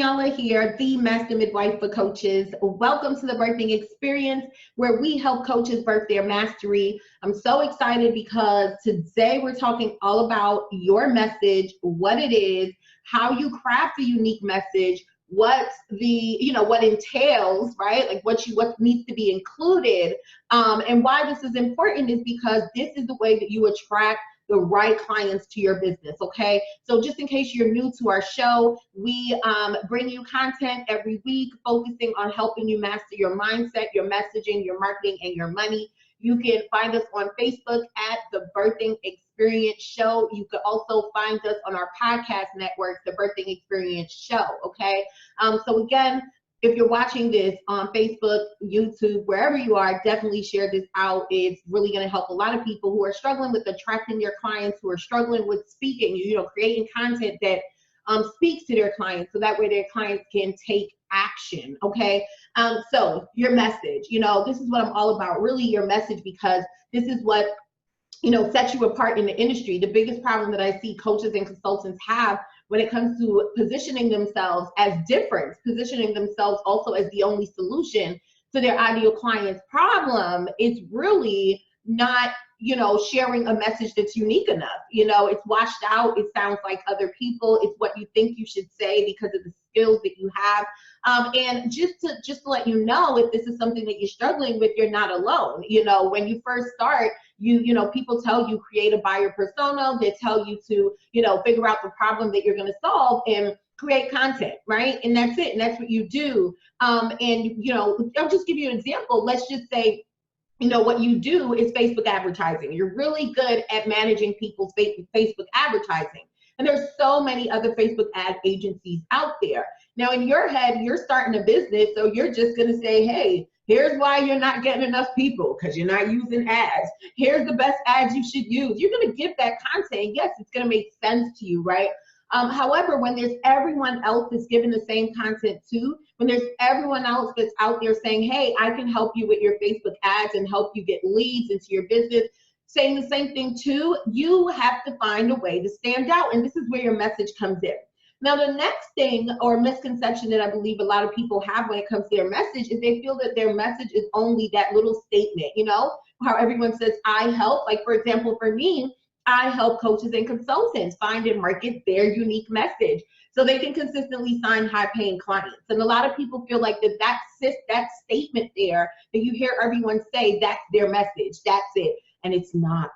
Daniela here, the Master Midwife for Coaches. Welcome to the Birthing Experience, where we help coaches birth their mastery. I'm so excited because today we're talking all about your message, what it is, how you craft a unique message, what what entails, right? Like what needs to be included, and why this is important is because this is the way that you attract the right clients to your business. Okay, so just in case you're new to our show, we bring you content every week focusing on helping you master your mindset, your messaging, your marketing, and your money. You can find us on Facebook at the Birthing Experience Show. You could also find us on our podcast network, the Birthing Experience Show. Okay, so again, if you're watching this on Facebook, YouTube, wherever you are, definitely share this out. It's really going to help a lot of people who are struggling with attracting their clients, who are struggling with speaking, creating content that speaks to their clients, so that way their clients can take action. Okay, so your message, this is what I'm all about, really your message, because this is what sets you apart in the industry. The biggest problem that I see coaches and consultants have when it comes to positioning themselves as different, positioning themselves also as the only solution to their ideal client's problem, is really not, sharing a message that's unique enough. It's washed out. It sounds like other people. It's what you think you should say because of the skills that you have. And just to let you know, if this is something that you're struggling with, you're not alone. When you first start, people tell you create a buyer persona. They tell you to, figure out the problem that you're going to solve and create content, right? And that's it. And that's what you do. And I'll just give you an example. Let's just say, what you do is Facebook advertising. You're really good at managing people's Facebook advertising. And there's so many other Facebook ad agencies out there. Now, in your head, you're starting a business, so you're just going to say, hey, here's why you're not getting enough people, because you're not using ads. Here's the best ads you should use. You're going to give that content. Yes, it's going to make sense to you, right? However, when there's everyone else that's giving the same content too, when there's everyone else that's out there saying, hey, I can help you with your Facebook ads and help you get leads into your business, saying the same thing too, you have to find a way to stand out. And this is where your message comes in. Now, the next thing or misconception that I believe a lot of people have when it comes to their message is they feel that their message is only that little statement, how everyone says, I help. Like, for example, for me, I help coaches and consultants find and market their unique message so they can consistently sign high-paying clients. And a lot of people feel like that statement there that you hear everyone say, that's their message, that's it. And it's not.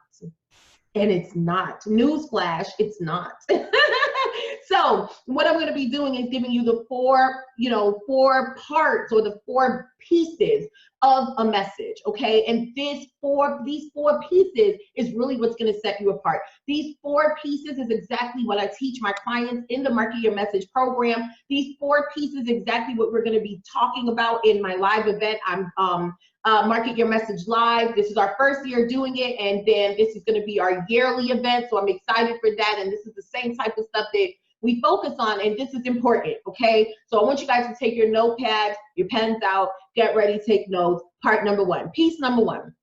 And it's not. Newsflash, it's not. So what I'm going to be doing is giving you the four parts or the four pieces of a message, okay? And these four pieces is really what's going to set you apart. These four pieces is exactly what I teach my clients in the Market Your Message program. These four pieces exactly what we're going to be talking about in my live event. I'm Market Your Message Live. This is our first year doing it, and then this is going to be our yearly event, so I'm excited for that. And this is the same type of stuff that we focus on, and this is important, okay? So I want you guys to take your notepads, your pens out, get ready, take notes. Part number one, piece number one.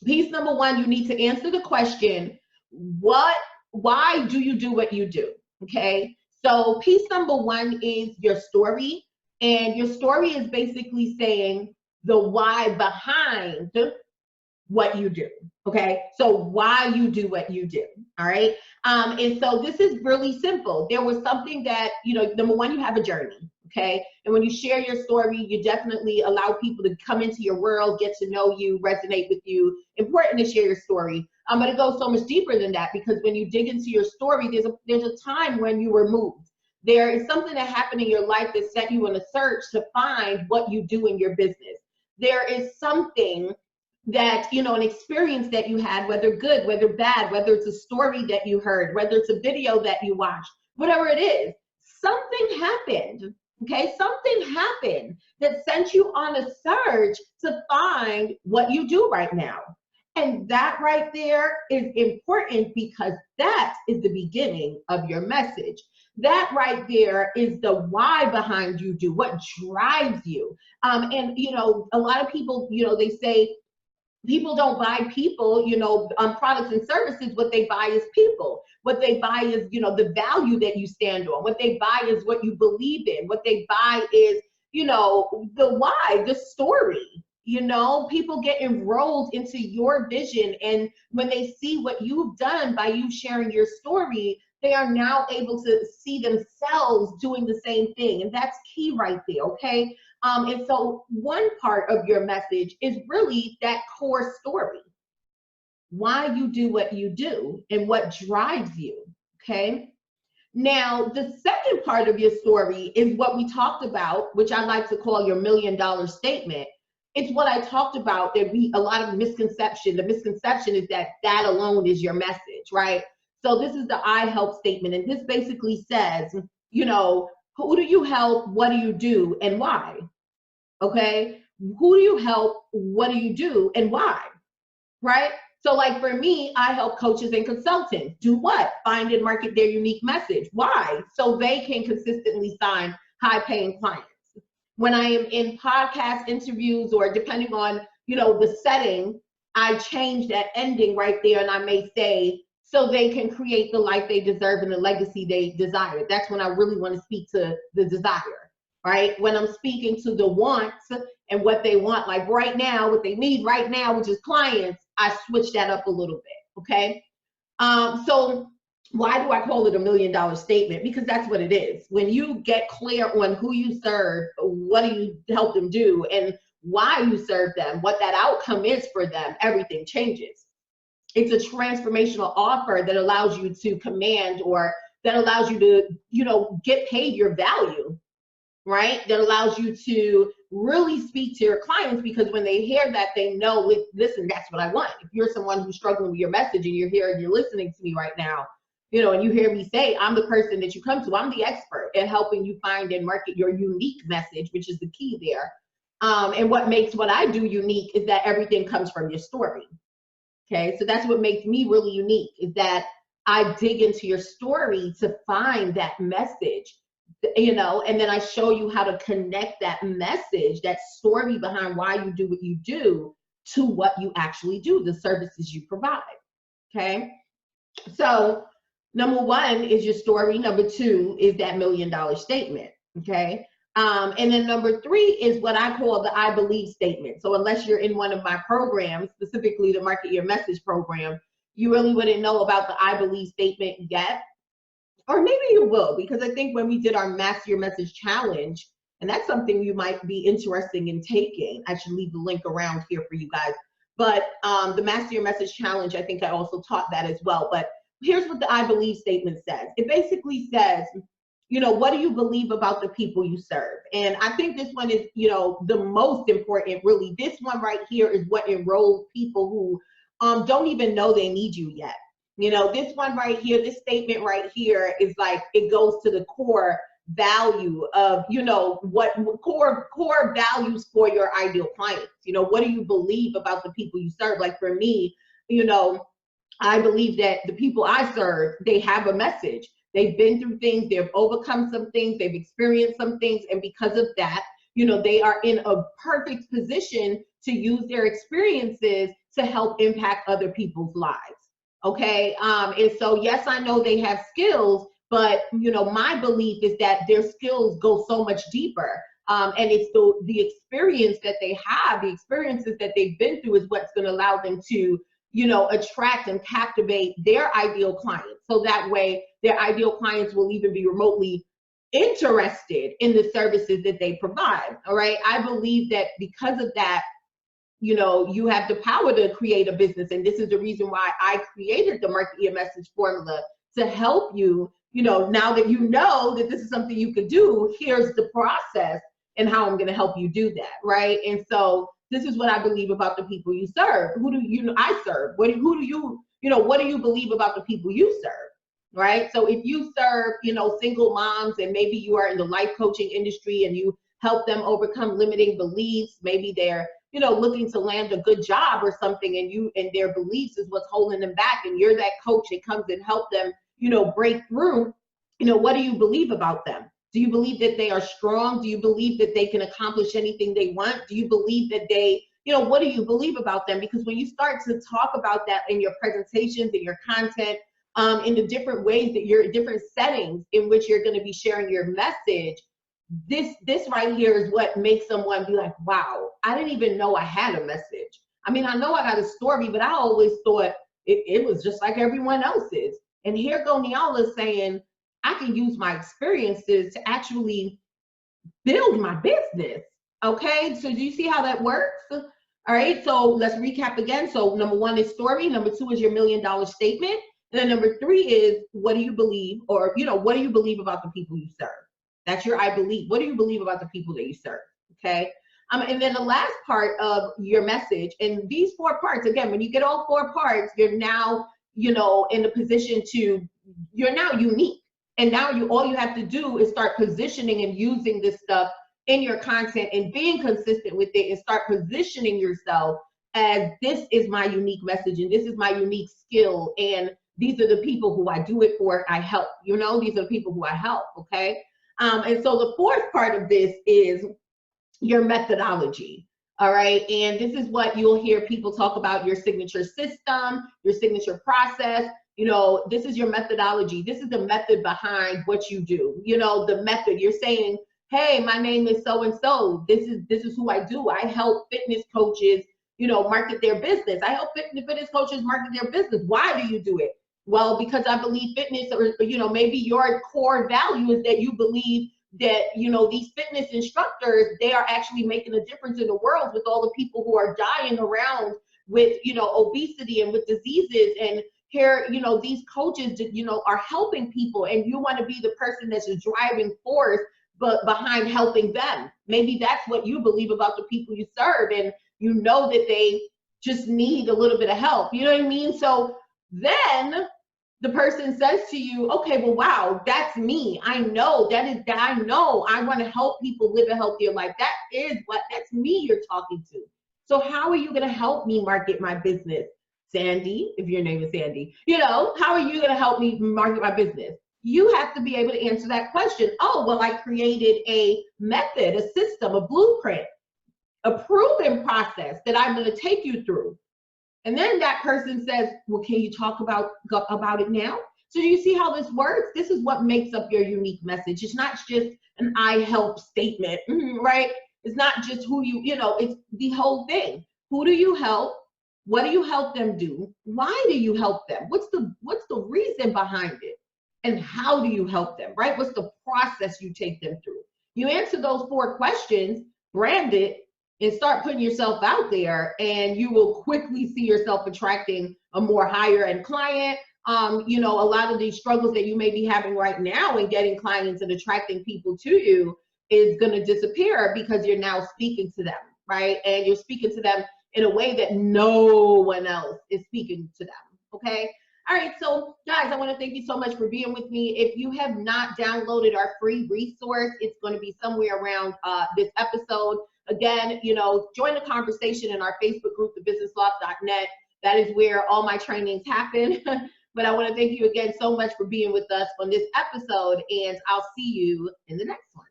Piece number one, you need to answer the question, why do you do what you do, okay? So piece number one is your story, and your story is basically saying the why behind what you do, okay? So why you do what you do, all right? And so this is really simple. There was something that, number one, you have a journey, okay? And when you share your story, you definitely allow people to come into your world, get to know you, resonate with you. Important to share your story. But it goes so much deeper than that, because when you dig into your story, there's a time when you were moved. There is something that happened in your life that set you on a search to find what you do in your business. There is something that, an experience that you had, whether good, whether bad, whether it's a story that you heard, whether it's a video that you watched, whatever it is, something happened, okay? Something happened that sent you on a search to find what you do right now. And that right there is important, because that is the beginning of your message. That right there is the why behind you do, what drives you. And, a lot of people, they say, People don't buy people, products and services. What they buy is people. What they buy is, the value that you stand on. What they buy is what you believe in. What they buy is, the why, the story. People get enrolled into your vision. And when they see what you've done by you sharing your story, they are now able to see themselves doing the same thing. And that's key right there, okay? And so one part of your message is really that core story, why you do what you do and what drives you, okay? Now, the second part of your story is what we talked about, which I like to call your $1 million statement. It's what I talked about. There be a lot of misconception. The misconception is that that alone is your message, right? So this is the I help statement. And this basically says, who do you help? What do you do? And why? Okay, who do you help? What do you do? And why? Right? So like for me, I help coaches and consultants do what? Find and market their unique message. Why? So they can consistently sign high paying clients. When I am in podcast interviews, or depending on, the setting, I change that ending right there, and I may say, so they can create the life they deserve and the legacy they desire. That's when I really want to speak to the desire. Right? When I'm speaking to the wants and what they want, like right now, what they need right now, which is clients, I switch that up a little bit, okay? So why do I call it $1 million statement? Because that's what it is. When you get clear on who you serve, what do you help them do, and why you serve them, what that outcome is for them, everything changes. It's a transformational offer that allows you to command, or that allows you to, get paid your value. Right? That allows you to really speak to your clients, because when they hear that, they know, listen, that's what I want. If you're someone who's struggling with your message and you're here and you're listening to me right now, and you hear me say, I'm the person that you come to. I'm the expert in helping you find and market your unique message, which is the key there. And what makes what I do unique is that everything comes from your story. Okay, so that's what makes me really unique, is that I dig into your story to find that message. And then I show you how to connect that message, that story behind why you do what you do, to what you actually do, the services you provide. Okay. So number one is your story. Number two is that $1 million statement. Okay. And then number three is what I call the I believe statement. So unless you're in one of my programs, specifically the Market Your Message program, you really wouldn't know about the I believe statement yet. Or maybe you will, because I think when we did our Master Your Message challenge, and that's something you might be interested in taking. I should leave the link around here for you guys. But the Master Your Message challenge, I think I also taught that as well. But here's what the I believe statement says. It basically says, what do you believe about the people you serve? And I think this one is, the most important, really. This one right here is what enrolls people who don't even know they need you yet. This one right here, this statement right here is like, it goes to the core value of, what core values for your ideal clients. What do you believe about the people you serve? Like for me, I believe that the people I serve, they have a message. They've been through things, they've overcome some things, they've experienced some things. And because of that, they are in a perfect position to use their experiences to help impact other people's lives. Okay. And so, yes, I know they have skills, but, my belief is that their skills go so much deeper. And it's the experience that they have, the experiences that they've been through is what's going to allow them to, attract and captivate their ideal clients. So that way their ideal clients will even be remotely interested in the services that they provide. All right. I believe that because of that, you have the power to create a business. And this is the reason why I created the Market Your Message formula, to help you, now that you know that this is something you could do, here's the process and how I'm going to help you do that. Right. And so this is what I believe about the people you serve. Who do I serve? What do you believe about the people you serve? Right. So if you serve, single moms, and maybe you are in the life coaching industry and you help them overcome limiting beliefs, maybe they're looking to land a good job or something, and their beliefs is what's holding them back, and you're that coach that comes and help them, break through. What do you believe about them? Do you believe that they are strong? Do you believe that they can accomplish anything they want? Do you believe that they, what do you believe about them? Because when you start to talk about that in your presentations, in your content, in the different ways that you're, different settings in which you're going to be sharing your message, this right here is what makes someone be like, wow, I didn't even know I had a message. I mean, I know I got a story, but I always thought it was just like everyone else's. And here go Niala saying, I can use my experiences to actually build my business. Okay, so do you see how that works? All right, so let's recap again. So number one is story. Number two is your $1 million statement. And then number three is, what do you believe? Or, what do you believe about the people you serve? That's your I believe. What do you believe about the people that you serve? Okay. And then the last part of your message, and these 4 parts, again, when you get all 4 parts, you're now, in a position to, you're now unique. And now all you have to do is start positioning and using this stuff in your content and being consistent with it and start positioning yourself as, this is my unique message and this is my unique skill. And these are the people who I do it for, I help, these are the people who I help, okay? And so the 4th part of this is your methodology, all right? And this is what you'll hear people talk about, your signature system, your signature process. This is your methodology. This is the method behind what you do. The method. You're saying, hey, my name is so-and-so. This is who I do. I help fitness coaches, market their business. I help fitness coaches market their business. Why do you do it? Well, because I believe fitness, or, maybe your core value is that you believe that, these fitness instructors, they are actually making a difference in the world with all the people who are dying around with, obesity and with diseases. And here, these coaches, are helping people, and you want to be the person that's a driving force, but behind helping them. Maybe that's what you believe about the people you serve, and that they just need a little bit of help. You know what I mean? So then the person says to you, okay, well, wow, that's me. I know I know I want to help people live a healthier life. That's me you're talking to. So how are you going to help me market my business? Sandy, if your name is Sandy, how are you going to help me market my business? You have to be able to answer that question. Oh, well, I created a method, a system, a blueprint, a proven process that I'm going to take you through. And then that person says, well, can you talk about it now? So do you see how this works? This is what makes up your unique message. It's not just an I help statement, right? It's not just who it's the whole thing. Who do you help? What do you help them do? Why do you help them? What's the reason behind it? And how do you help them, right? What's the process you take them through? You answer those 4 questions, brand it, and start putting yourself out there, and you will quickly see yourself attracting a more higher end client. A lot of these struggles that you may be having right now in getting clients and attracting people to you is going to disappear, because you're now speaking to them, right? And you're speaking to them in a way that no one else is speaking to them, okay? All right, so guys, I want to thank you so much for being with me. If you have not downloaded our free resource, it's going to be somewhere around this episode. Again, join the conversation in our Facebook group, thebusinessloft.net. That is where all my trainings happen. But I want to thank you again so much for being with us on this episode, and I'll see you in the next one.